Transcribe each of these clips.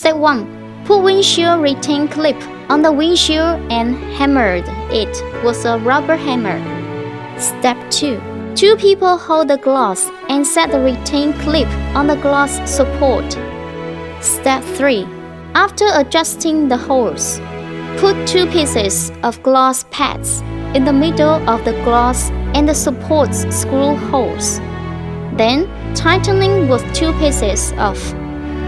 Step 1. Put windshield retain clip on the windshield and hammered it with a rubber hammer. Step 2. Two people hold the glass and set the retain clip on the glass support. Step 3. After adjusting the holes, put two pieces of glass pads in the middle of the glass and the support's screw holes. Then, tightening with two pieces of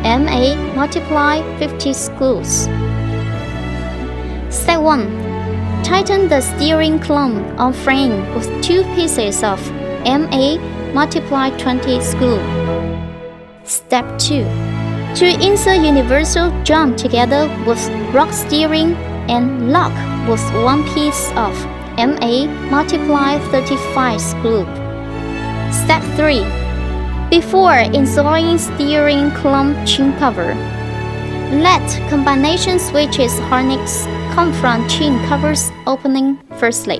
MA multiply 50 screws. Step 1. Tighten the steering column on frame with two pieces of MA multiply 20 screw. Step 2. To insert universal jump together with rock steering and lock with one piece of MA multiply 35 screw. Step 3. Before installing steering column chin cover, let combination switches harness come from chin cover's opening firstly,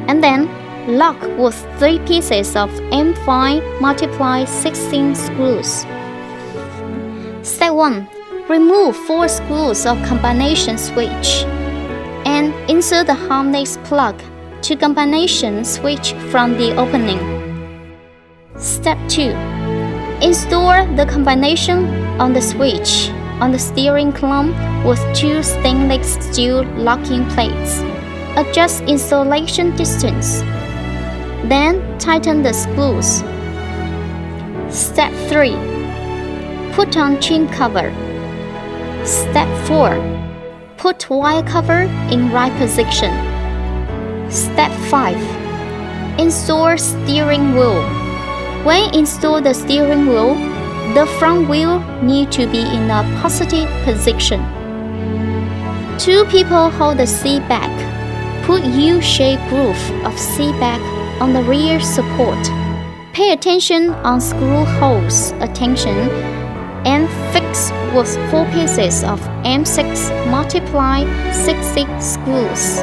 and then lock with 3 pieces of M5 multiply 16 screws. Step 1. Remove 4 screws of combination switch and insert the harness plug to combination switch from the opening. Step 2. Install the combination on the switch on the steering column with 2 stainless steel locking plates. Adjust installation distance. Then tighten the screws. Step 3. Put on chin cover. Step 4. Put wire cover in right position. Step 5. Install steering wheel. When install the steering wheel, the front wheel need to be in a positive position. 2 people hold the seat back. Put U-shaped groove of seat back on the rear support. Pay attention on screw holes attention and fix with 4 pieces of M6 multiply 60 screws.